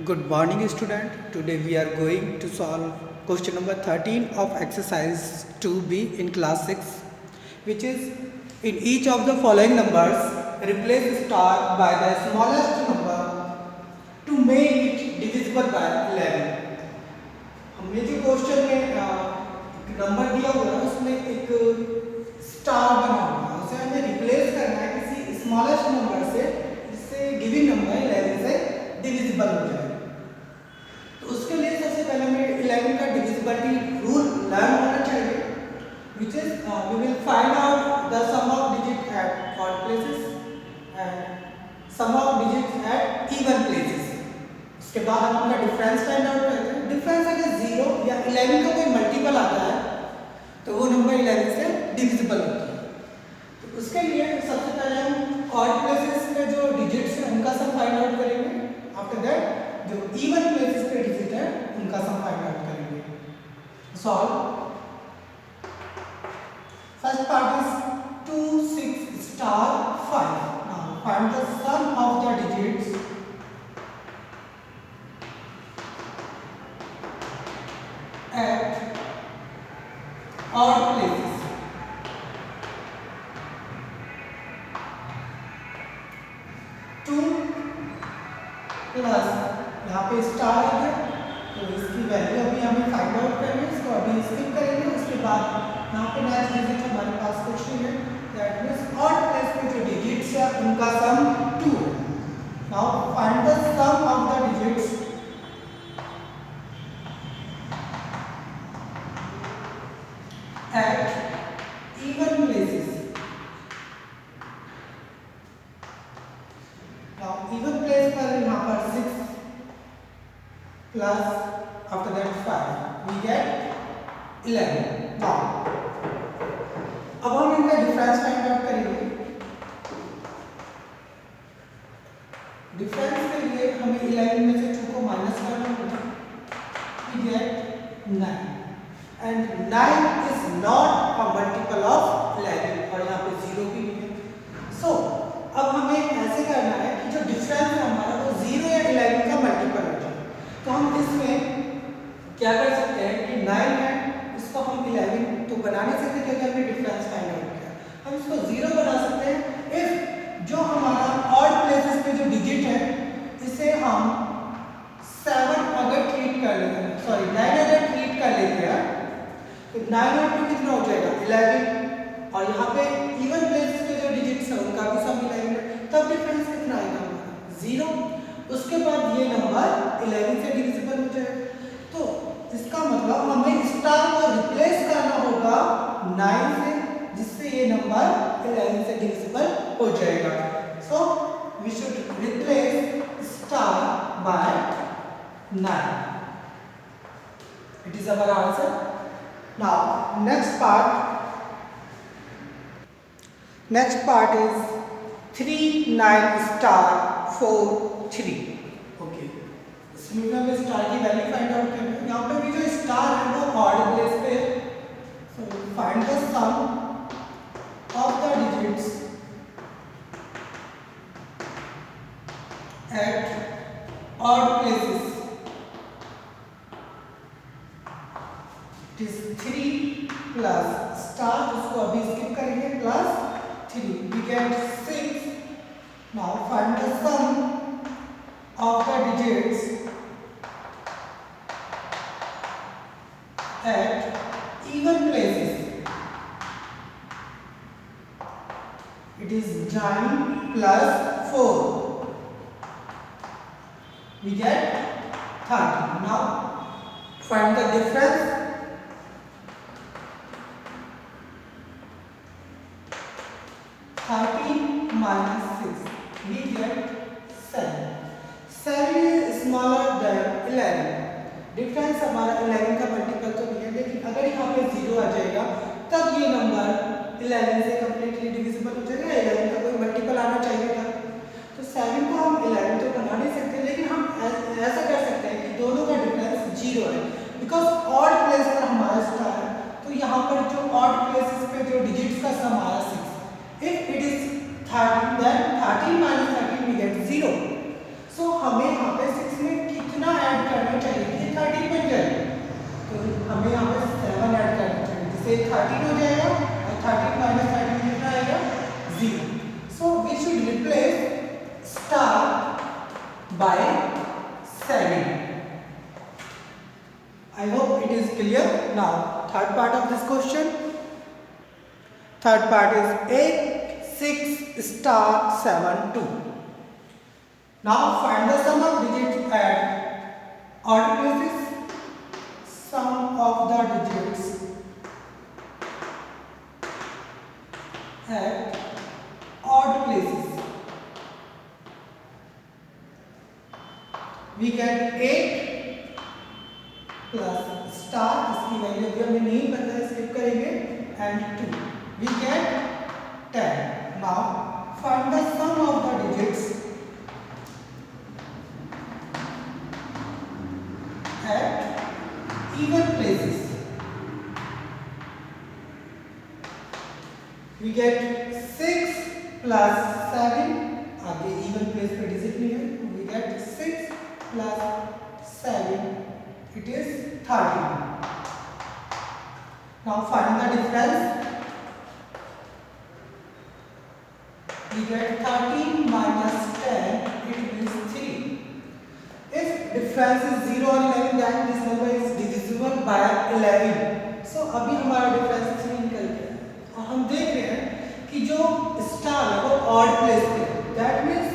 Good morning, student. Today we are going to solve question number 13 of exercise 2b in class 6, which is in each of the following numbers, replace star by the smallest number to make it divisible by 11. हमने जो question में number दिया हुआ है उसमें एक star बना हुआ है, उसे हमें रिप्लेस करना है किसी स्मॉलेस्ट नंबर से जिससे गिवन नंबर 11 से डिविजिबल हो जाए। तो उसके लिए सबसे पहले हमें 11 का डिविजिबिलिटी रूल लर्न होना चाहिए, which is we will find out the sum of digits at odd places and sum of digits at even places। उसके बाद हम उनका डिफरेंस फाइंड आउट करते हैं। डिफरेंस अगर 0 या 11 का कोई मल्टीपल आता है तो वो नंबर 11 से डिविजिबल होता है। तो उसके लिए सबसे पहले हम ऑड प्लेसेस पे जो डिजिट्स हैं उनका सम फाइंड आउट करेंगे। आफ्टर दैट जो इवन प्लेसेस पे डिजिट है उनका सम फाइंड आउट करेंगे। Solve. First part is 2 6 star 5। Now find the sum of the digits at odd places। Two plus यहाँ पे स्टार आ गया तो इसकी वैल्यू अभी हमें फाइंड आउट करनी है, इसको अभी स्किप करेंगे। उसके बाद यहाँ पे नेक्स्ट डिजिट हमारे पास कुछ नहीं है, दैट मींस ऑड प्लेस में जो डिजिट्स है उनका सम 2 है। Now find the sum of the digits at even places। Now even place पर यहाँ पर 6 plus after that 5 we get 11। Now अब हम इनका डिफरेंस फाइंड आउट करेंगे। डिफरेंस के लिए हमें 11 में से 2 को माइनस करना होगा, we get 9 and 9 is not a multiple of 11 और यहाँ पे 0 भी नहीं है। So अब हमें ऐसे करना है कि जो डिफरेंस है हमारा वो 0 या 11 का मल्टीपल हो जाए। तो हम इसमें क्या कर सकते हैं कि 9 है इसको हम 11 तो बना नहीं सकते क्योंकि हमने डिफरेंस फाइंड आउट किया। हम इसको 0 बना सकते हैं इफ जो हमारा ऑड प्लेसेस पे जो डिजिट है इसे हम 7 अगर ट्रीट कर लेते हैं, सॉरी 9 अगर ट्रीट कर लेते हैं तो 9 और 2 कितना हो जाएगा 11 और यहाँ पे इवन प्लेसेस पे जो डिजिट्स है उनका भी सम 11 है, तब डिफरेंस कितना आएगा हमारा 0। उसके बाद ये नंबर 11 से डिविजिबल हो जाएगा। तो इसका मतलब हमें स्टार को रिप्लेस करना होगा 9 से जिससे ये नंबर 11 से डिविजिबल हो जाएगा। So we should replace star by 9। It is our answer. Now next part is 3 9 star 4 3। Okay, इसमें हमें स्टार की वैल्यू फाइंड आउट करनी है। यहाँ पे भी जो स्टार है वो ऑड प्लेस पे है, so find the sum of the digits at odd places. It is 3 plus star, उसको अभी स्किप करेंगे, plus 3 we get 6। Now find the sum of the digits at even places। It is 9 plus 4 we get 30। Now find the difference। 13 minus 6 we get 7। 7 is smaller than 11। Difference हमारा 11 का multiple तो नहीं है, लेकिन अगर यहाँ पे 0 आ जाएगा तब ये नंबर 11 से कंप्लीटली डिविजिबल हो जाएगा। 11 का कोई मल्टीपल आना चाहिए था, तो 7 को हम 11 तो बना नहीं सकते, लेकिन हम ऐसा कर सकते हैं कि दोनों का डिफरेंस 0 है बिकॉज ऑड प्लेस पर हमारा स्टार है। तो यहाँ पर जो ऑड प्लेसेस पे जो डिजिट्स का सम आया 6। If it is 13 then 13 minus 13 we get 0। So हमें यहाँ पे 6 में by 7. I hope it is clear. Now, third part of this question. Third part is 8, 6, star 7, 2. Now, find the sum of digits at odd places. Sum of the digits at odd places. We get 8 plus star, इसकी value भी हमें नहीं पता है, skip करेंगे, and 2. We get 10. Now find the sum of the digits at even places. We get 6 plus 7, आगे even place पे digit नहीं है, we get 6 plus 7, it is 13. Now find the difference. We get 13 minus 10, it means 3. If difference is 0 or 11, then this number is divisible by 11. So अभी हमारा difference 3 निकल गया और हम देख रहे हैं कि जो स्टार है वो odd place पे है. That means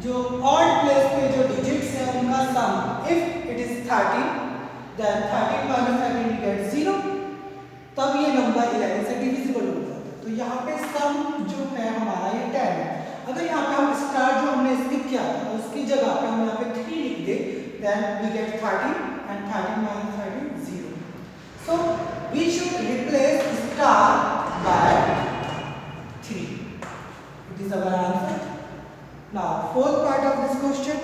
जो odd place पे जो digits हैं उनका sum, if it is 13, then 13 minus 7 we get 0. तब ये नंबर 11 से डिविजिबल हो जाता है. तो यहाँ पे सम जो है हमारा ये 10 है. अगर यहाँ पे हम स्टार जो हमने स्किप किया था उसकी जगह पे हम यहाँ पे 3 लिख दे, then we get 13 and 13 minus 13 0. So we should replace star by 3. It is our answer. Now fourth part of this question.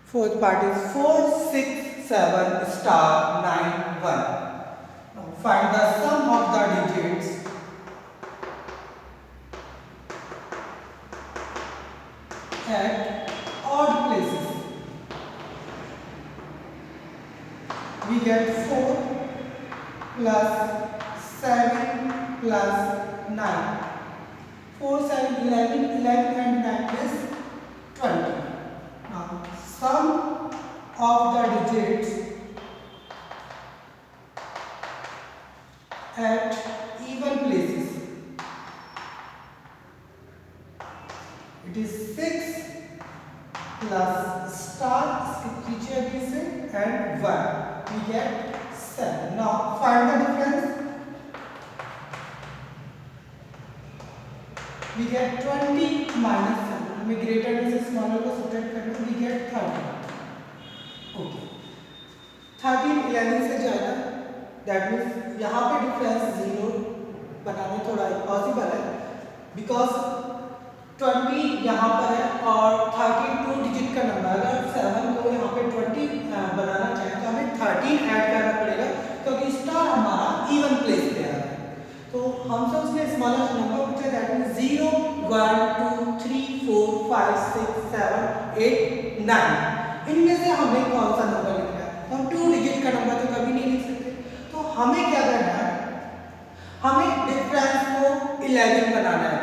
Fourth part is 4, 6, 7, star 9, 1. Now find the sum of the digits at odd places. We get 4 plus 7 plus 9. 4, 7, 11, 11 and 9 is 20. Now sum of the digits at even places. It is 6 plus star, skip कीजिए अभी से, and 1. We get 7. Now find the difference. We get 20 minus 7. हमें greater में से smaller को subtract करना, we get 30. Okay. 13 11 से ज़्यादा, that means यहाँ पे difference 0 बनाना थोड़ा impossible है, because 20 यहाँ पर है और 32 डिजिट का नंबर. अगर 7 को यहाँ पे 20 बनाना चाहें तो हमें 13 ऐड करना पड़ेगा, क्योंकि स्टार हमारा इवन प्लेस पे आ रहा है. तो हमसे उसने स्मॉलेस्ट नंबर पूछा, दैट मींस 0 1 2 3 4 5 6 7 8 9. इनमें से हमें कौन सा नंबर लिखना है? तो हम 2 डिजिट का नंबर तो कभी नहीं लिख सकते. तो हमें क्या करना है, हमें डिफरेंस को 11 बनाना है.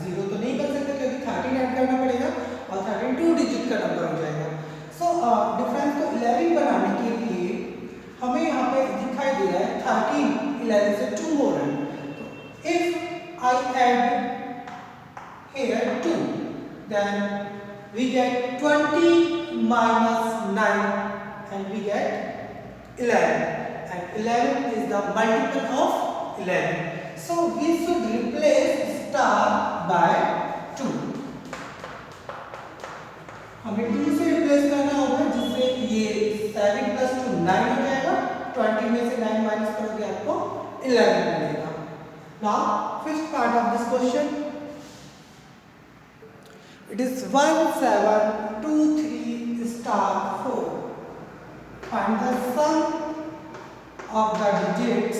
0 तो नहीं कर सकते क्योंकि 13 ऐड करना पड़ेगा और 13 2 डिजिट का नंबर हो जाएगा. सो डिफरेंस को 11 बनाने के लिए हमें यहाँ पे दिखाई दे रहा है 13 11 से 2 हो रहा है. तो if I add here 2, then we get 20 minus 9 and we get 11, and 11 is the multiple of 11. So we should replace star by 2. हमें 2 से रिप्लेस करना होगा, जिससे ये 7 plus 2 9 हो जाएगा. 20 में से 9 माइनस करोगे आपको 11 मिलेगा. Now fifth part of this question. It is 1 7 2 3 star 4. Find the sum of the digits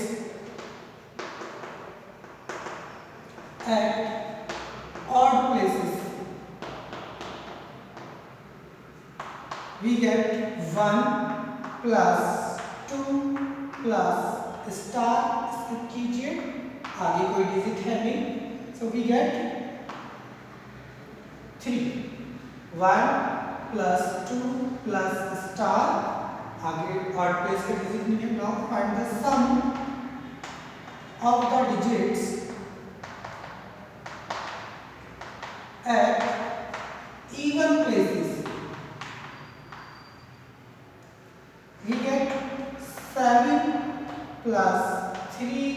at odd places. We get 1 plus 2 plus star, skip कीजिए, आगे कोई डिजिट है नहीं. So we get 3 1 plus 2 plus star आगे odd place पे digit नहीं है. Now find the sum of the digits at even places. We get 7 plus 3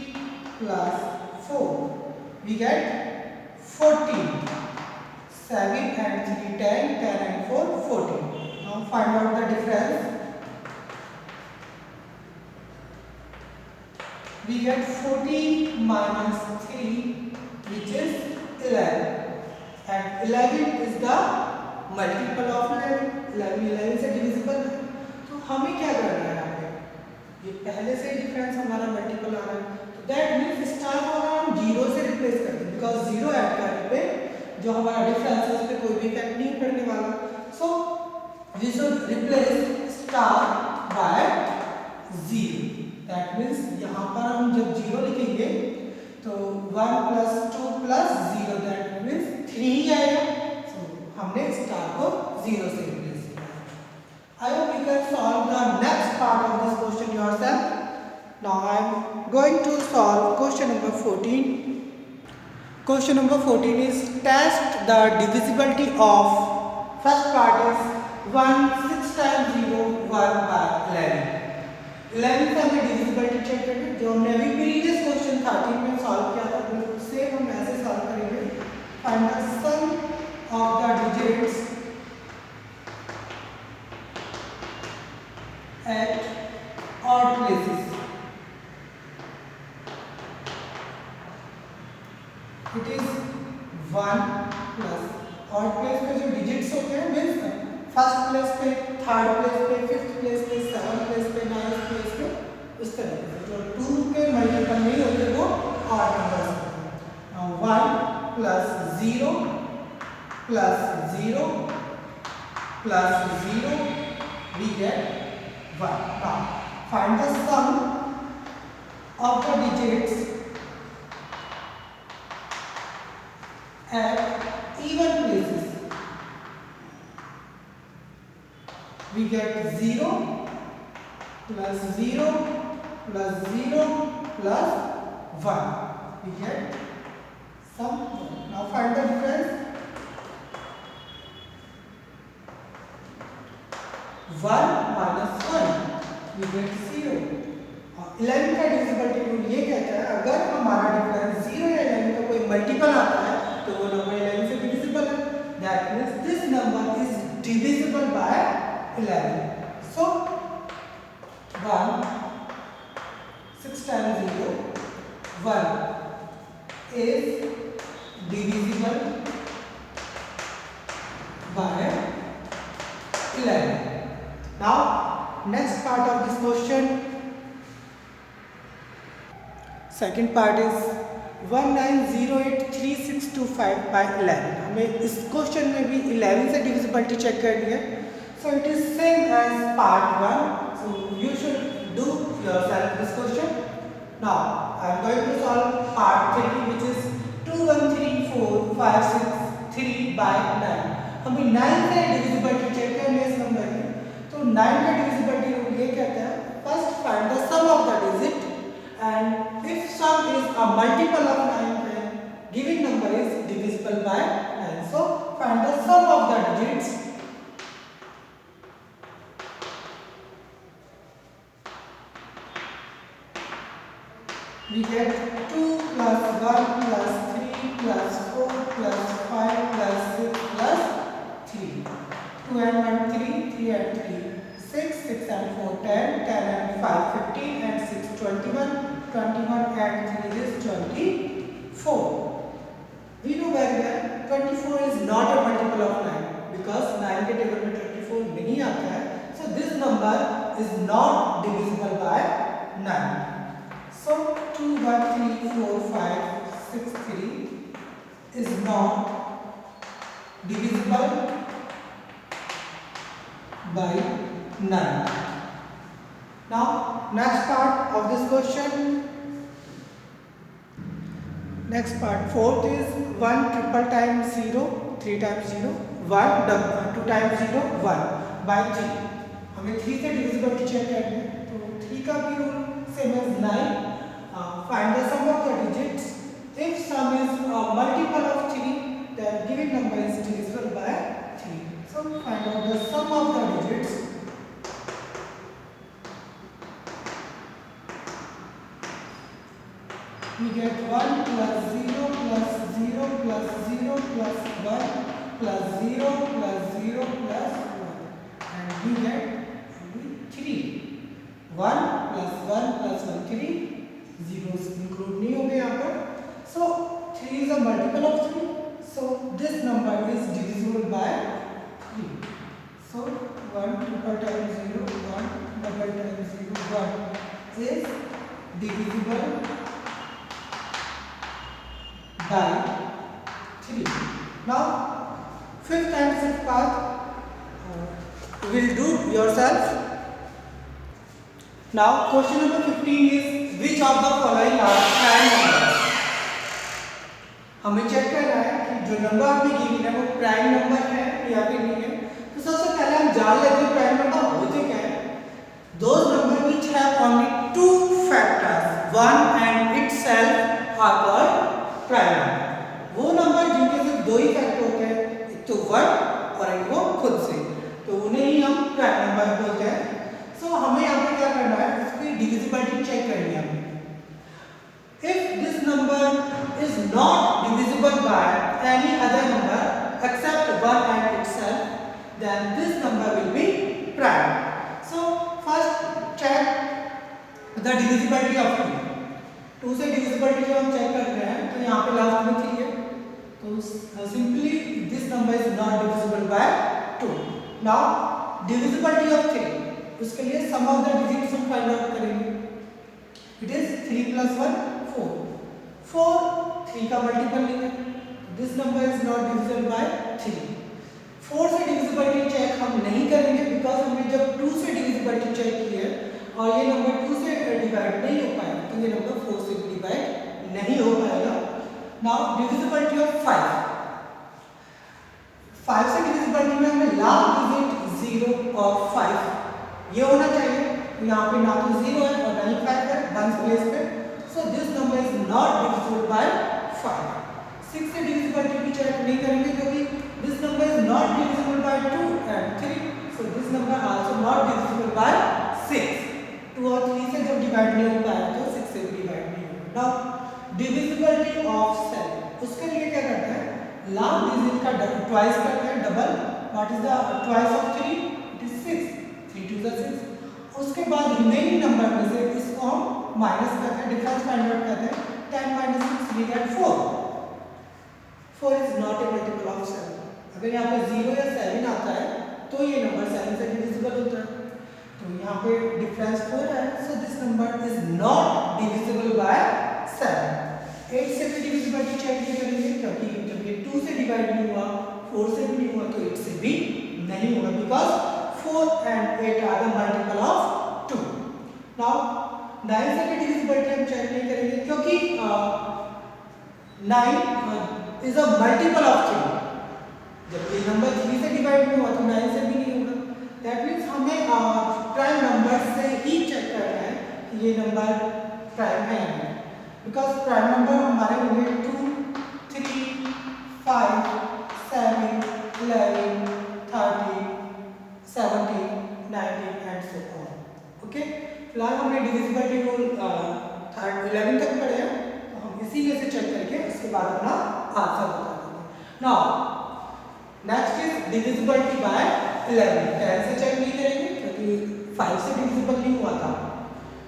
plus 4. We get 14. 7 and 3 10, 10 and 4 14. Now find out the difference. We get 14 minus 3, which is 11, and 11 is the multiple of 11. 11 से divisible है. तो हमें क्या करना है यहाँ पे? ये पहले से डिफरेंस हमारा मल्टीपल आ रहा है, तो दैट मीन्स स्टार को अगर हम जीरो से रिप्लेस कर दें, बिकॉज जीरो ऐड करने पे जो हमारा डिफरेंस है उस पर कोई भी इफेक्ट नहीं पड़ने वाला. So we should replace star by zero. That means यहाँ पर हम जब जीरो लिखेंगे तो 1 plus 2 plus 0, दैट मीन्स 3 ही आएगा. सो हमने स्टार को जीरो से रिप्लेस किया. I hope you can solve the next part of this question yourself. Now I am going to solve question number 14. Question number 14 is test the divisibility of, first part is 1 6 times 0 1 by 11. 11 से हमें divisibility check करनी, जो हमने अभी previous question 13 में solve किया था बिल्कुल सेम हम ऐसे सॉल्व करेंगे. Find the sum of the digits at odd places. It is 1 plus odd place पे जो डिजिट्स होते हैं मीन्स फर्स्ट प्लेस पे, थर्ड प्लेस पे, फिफ्थ प्लेस पे, सेवंथ प्लेस पे, नाइन्थ प्लेस पे, इस तरीके से जो 2 के मल्टीपल नहीं होते वो ऑड नंबर्स होते हैं. Now 1 plus 0 plus 0 plus 0 we get 1. Now find the sum of the digits at even places. We get 0 plus 0 plus 0 plus 1. We get sum 1. Now find the difference. 1 minus 1, we get 0. 11 का divisibility rule ये कहता है अगर हमारा difference 0 या 11 का कोई multiple आता है तो वो नंबर 11 से डिविजिबल है. That means this number is divisible bye 11. So 1 6 times 0 1 is divisible by 11. Now next part of this question, second part is 19083625 by 11. हमें इस क्वेश्चन में भी 11 से डिविजिबिलिटी चेक करनी है. So it is same as part 1. So you should do yourself this question. Now I am going to solve part 3, which is 213456 by 9. हमें 9 से divisibility check करनी है इस नंबर की. तो 9 का डिविजिबिलिटी रूल ये कहता है first find the sum of the digit, and if sum is a multiple of 9 then given number is divisible by 9. So find the sum of the digits. We get 2 plus 1 plus 3 plus 4 plus 5 plus 6 plus 3. 2 and 1 3, 3 and 3 6, 6 and 4 10, 10 and 5 15 and 6 21, 21 and 3 is 24. We know very well 24 is not a multiple of 9 because 9 के table में 24 नहीं आता है. So this number is not divisible by 9. So 2 1 3 4 5 6 3 is not divisible by 9. Now next part of this question, Next part, fourth is 1 triple times 0, 3 times 0, 1 2 times 0, 1 by 3. हमें 3 से divisibility check करनी है, तो 3 का भी rule same as 9. Find the sum of the digits. If sum is a multiple of 3, then given number is divisible by 3. So find out the sum of the digits. We get 1 plus 0 plus 0 plus 0 plus 1 plus 0 plus 0 plus 1, and we get only 3. 1 plus 1 plus 1 3, zeros include नहीं होंगे यहाँ पर. So 3 is a multiple of 3. So this number is divisible by 3. So 1 triple times 0, 1 double times 0, 1 is divisible by 3. Now fifth and sixth part will do yourself. Now question number 15 is which of the following are prime numbers. हमें check करना है कि जो number हमें given है वो prime number है या फिर नहीं है. तो सबसे पहले हम जान लेते हैं प्राइम नंबर होते क्या है. Those numbers which have only two factors, one and itself are called prime number. वो नंबर जिनके सिर्फ दो ही फैक्टर होते हैं, एक तो 1 और एक वो खुद से, तो उन्हें ही हम प्राइम नंबर बोलते हैं. सो हमें यहाँ पर क्या करना है, इसकी डिविजिबिलिटी चेक करनी है हमें. If this number is not divisible by any other number except 1 and itself, then this number will be prime. So first check the divisibility of 2. 2 से डिविजिबिलिटी जो हम चेक कर रहे हैं, तो यहाँ पे लास्ट में 3 है, तो simply this number is not divisible by 2. Now divisibility of 3, उसके लिए सम ऑफ द डिजिट्स हम फाइंड आउट करेंगे. It is 3 plus 1 4. 4 3 का मल्टीपल नहीं है, this number is not divisible by 3. 4 से डिविजिबिलिटी चेक हम नहीं करेंगे बिकॉज हमने जब 2 से डिविजिबिलिटी चेक की है और ये नंबर 2 से डिवाइड नहीं हो पाएगा, तो ये नंबर 4 से डिवाइड नहीं हो पाएगा. Now divisibility of 5. 5 से डिविजिबिलिटी में हमें लास्ट डिजिट 0 और 5 ये होना चाहिए. यहाँ पे ना तो 0 है और ना ही 5 है वंस प्लेस पे. So this number is not divisible by 5. 6 से डिविजिबिलिटी भी चेक नहीं करेंगे क्योंकि this number is not divisible by 2 and 3. So this number also not divisible by 6. 2 और 3 से जब डिवाइड नहीं हो पाया तो 6 से भी डिवाइड नहीं होगा. नाउ डिविजिबिलिटी ऑफ 7, उसके लिए क्या करते हैं, लास्ट डिजिट का ट्वाइस करते हैं, double. What is the twice of 3? It is 6. 3 2 is 6. उसके बाद रिमेनिंग नंबर में से इसको हम माइनस करते हैं, डिफरेंस फाइंड आउट करते हैं. 10 minus 6 we get 4. 4 is not a multiple of 7. अगर यहाँ पे 0 या 7 आता है तो ये नंबर 7 से डिविजिबल होता है. तो यहाँ पे डिफरेंस 4 है, so this number is not divisible by 7. 8 से भी डिविजिबिलिटी चेक नहीं करेंगे क्योंकि जब ये 2 से डिवाइड नहीं हुआ, 4 से भी नहीं हुआ, तो 8 से भी नहीं होगा because 4 and 8 are the multiple of 2. Now 9 से भी डिविजिबिलिटी हम चेक नहीं करेंगे क्योंकि 9 is a multiple of 3. जब ये नंबर 3 से डिवाइड नहीं हुआ तो 9 से भी नहीं होगा. दैट मीन्स हमें प्राइम नंबर से ही चेक करना है कि ये नंबर प्राइम है या नहीं, बिकॉज प्राइम नंबर हमारे होंगे 2 3 5 7 11 30 17 19 and so on. ओके, फिलहाल हमने डिविजिबिलिटी रूल 11 तक पढ़े हैं, तो हम इसी में से चेक करके उसके बाद अपना आंसर बता देंगे. Now next is divisibility bye 11. 10 से चेक नहीं करेंगे क्योंकि 5 से डिविजिबल नहीं हुआ था.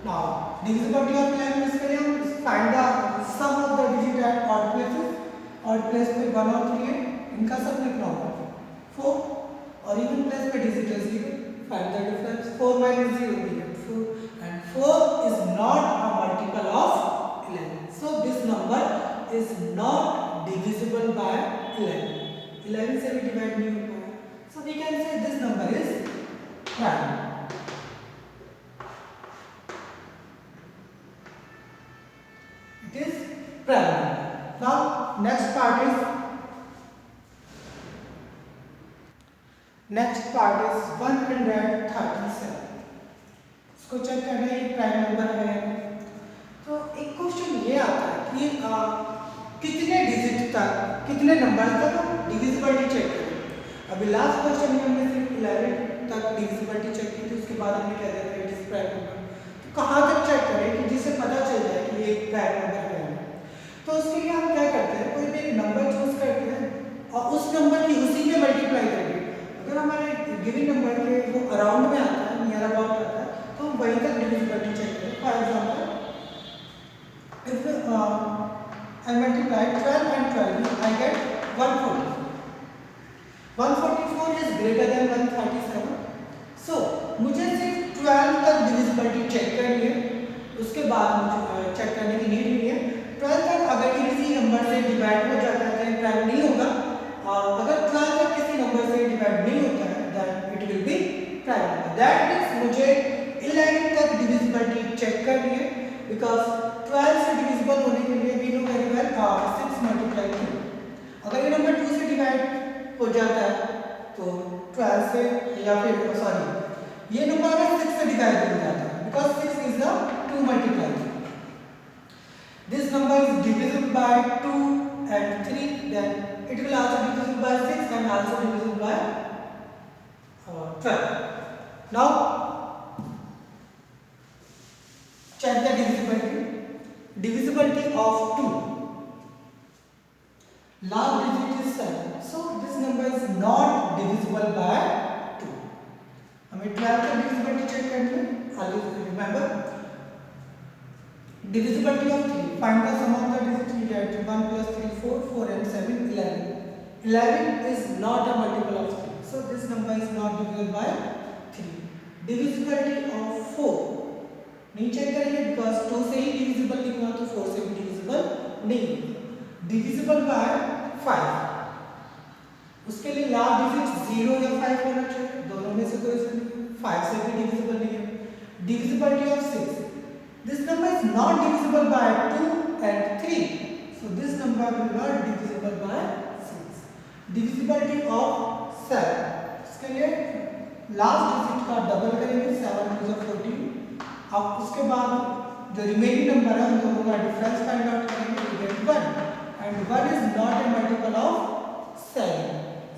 नाउ डिविजिबिलिटी ऑफ 11, इसके लिए हम find the sum of the digit at odd places. Odd place पे 1 और 3 है, इनका सम लिखना होगा 4, और इवन प्लेस पे डिजिट है 0. Find the difference. 4 minus 0 we get 4, and 4 is not a multiple of 11. So this number is not divisible by 11. 11 से भी डिवाइड नहीं हो पाया. So we can say this number is prime. It is prime. Next part is 137। इसको check करना है ये prime number है या नहीं। तो एक क्वेश्चन ये आता है कि कितने डिजिट तक, कितने नंबर तक हम डिविजिबिलिटी चेक करें। अभी लास्ट क्वेश्चन में हमने सिर्फ 11 तक डिविजिबिलिटी चेक की थी, उसके बाद हमने कह दिया था इट इज प्राइम नंबर। तो कहाँ तक चेक करें कि जिससे पता चल जाए कि ये प्राइम नंबर है। तो उसके लिए हम क्या करते हैं, कोई भी एक नंबर चूज करते हैं और उस नंबर की उसी में मल्टीप्लाई करके, अगर हमारे गिवन नंबर के वो अराउंड में आता है, नियर अबाउट आता है, तो हम वहीं तक डिविजिबिलिटी चेक करें। For example if I multiply 12 and 12, I get 140. 144 is greater than 137. So मुझे सिर्फ 12 तक डिविजिबिलिटी चेक करनी है, उसके बाद मुझे चेक करने की नीड नहीं है। 12 तक अगर ये किसी नंबर से डिवाइड हो जाता है तो प्राइम नहीं होगा, और अगर 12 तक किसी नंबर से डिवाइड नहीं होता है then it will be prime number. That means मुझे 11 तक डिविजिबिलिटी चेक करनी है, बिकॉज 12 से डिविजिबल होने के लिए we know very well 6 multiply 2। अगर ये नंबर 2 से डिवाइड हो जाता है तो 12 से, या फिर सॉरी ये नंबर अगर 6 से डिवाइड हो जाता है, because 6 is the 2 multiply 2। This number is divisible by 2 and 3, then it will also divisible by 6 and also divisible by 12. Now check the divisibility. Divisibility of 2. Last digit is 7. So this number is not divisible by 2. हमें 12 का divisibility check करनी है। Remember divisibility of 3. Find the sum of the digits. We get 1 plus 3 4, 4 and 7 11. 11 is not a multiple of 3. So this number is not divisible by 3. Divisibility of 4 नहीं check करेंगे, because 2 से ही divisible नहीं हुआ तो 4 से भी डिविजिबल नहीं होगा। डिविजिबल बाय 5, उसके लिए लास्ट डिजिट 0 या 5 होना चाहिए, दोनों में से कोई से नहीं, 5 से भी डिविजिबल नहीं है। Divisibility of 6, this number is not divisible by 2 and 3, so this number will not divisible by 6. Divisibility of 7, इसके लिए लास्ट डिजिट का डबल करेंगे, 7 2 14। अब उसके बाद जो रिमेनिंग नंबर है उन दोनों का डिफरेंस फाइंड आउट करेंगे, we get 1 and 1 is not a multiple of 7.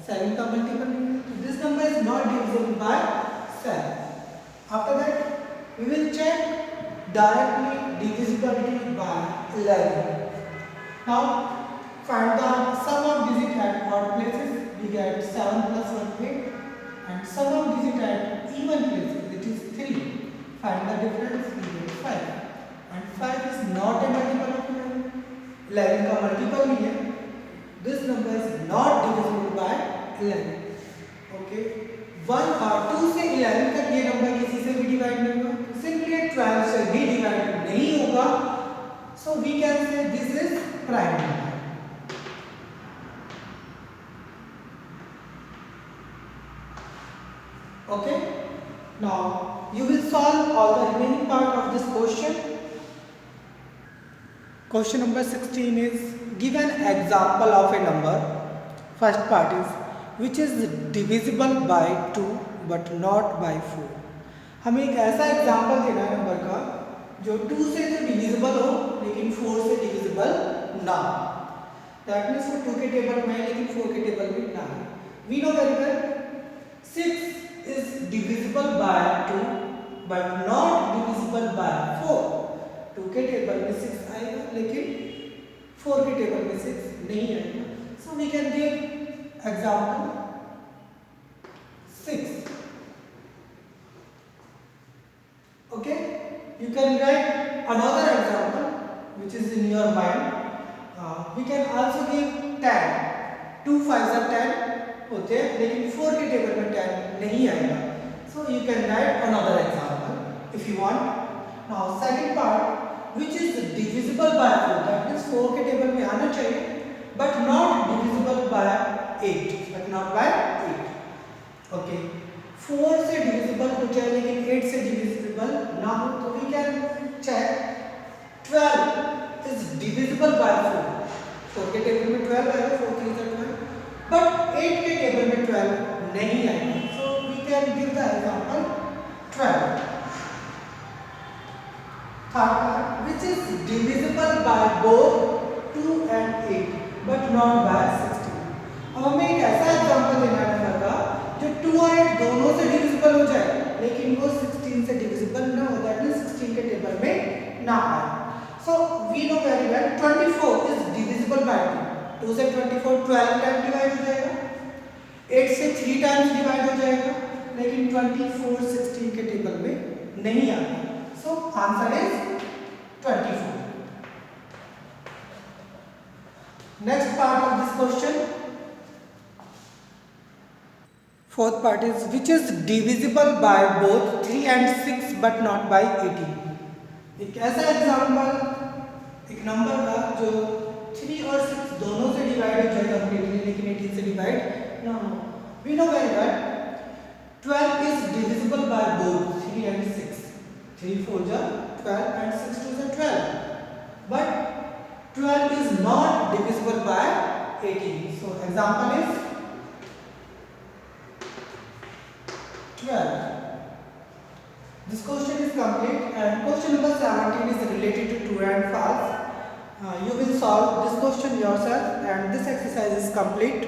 7 का मल्टीपल नहीं है, so this number is not divisible by 7. After that we will check directly divisibility by 11. Now find the sum of digit at odd places. We get 7 plus 1 8, and sum of digit at even places, which is 3. Find the difference, we get 5, and 5 is not a multiple of 11. 11 का multiple नहीं है, this number is not divisible by 11. Okay, 1 और 2 से 11 तक ये number किसी से भी डिवाइड नहीं होगा, सिंपली 12 से भी डिवाइड नहीं होगा, so we can say this is prime number. Okay, now you will solve all the remaining part of this question. Question number 16 is give an example of a number. First part is which is divisible by 2 but not by 4. हमें एक ऐसा example देना है number का जो 2 से तो divisible हो लेकिन 4 से डिविजिबल ना हो। दैट मीन्स वो 2 के टेबल में है लेकिन 4 के टेबल में ना है। We know very well 6 is divisible by 2 but not divisible by 4. 2 के टेबल में 6 आएगा लेकिन 4 के टेबल में 6 नहीं आएगा। So we can give example 6. Okay, you can write another example which is in your mind. We can also give 10. 2 5s are 10 होते हैं लेकिन 4 के टेबल में 10 नहीं आएगा। So you can write another example if you want. Now second part which is divisible by 4, that means 4 के table में आना चाहिए but not divisible by 8, but not by 8. Okay, 4 से divisible हो जाए लेकिन 8 से divisible ना हो तो we can check 12 is divisible by 4. 4 के टेबल में 12 आएगा, 4 3 12, but 8 के टेबल में 12 नहीं आएगा. So we can give the example 12. Third part, which is divisible by both 2 and 8 but not by 16. अब हमें एक ऐसा एग्जांपल देना है नंबर का जो 2 और 8 दोनों से डिविजिबल हो जाए लेकिन वो 16 से डिविजिबल ना हो, दैट मींस 16 के टेबल में ना आए. So we know very well 24 is divisible by 2. 2 से 24 12 टाइम डिवाइड हो जाएगा, 8 से 3 टाइम्स डिवाइड हो जाएगा, लेकिन 24 16 के टेबल में नहीं आता. So answer is 24. Next part of this question. Fourth part is which is divisible by both 3 and 6 but not by 18. एक ऐसा एग्जाम्पल, एक नंबर का जो 3 और 6 दोनों से डिवाइड हो जाए कंप्लीटली लेकिन 18 से डिवाइड ना हो. We know very well 12 is divisible by both 3 and 6. 3 4 are 12 and 6 2 are 12. But 12 is not divisible by 18. So example is 12. This question is complete and question number 17 is related to true and false. You will solve this question yourself and this exercise is complete.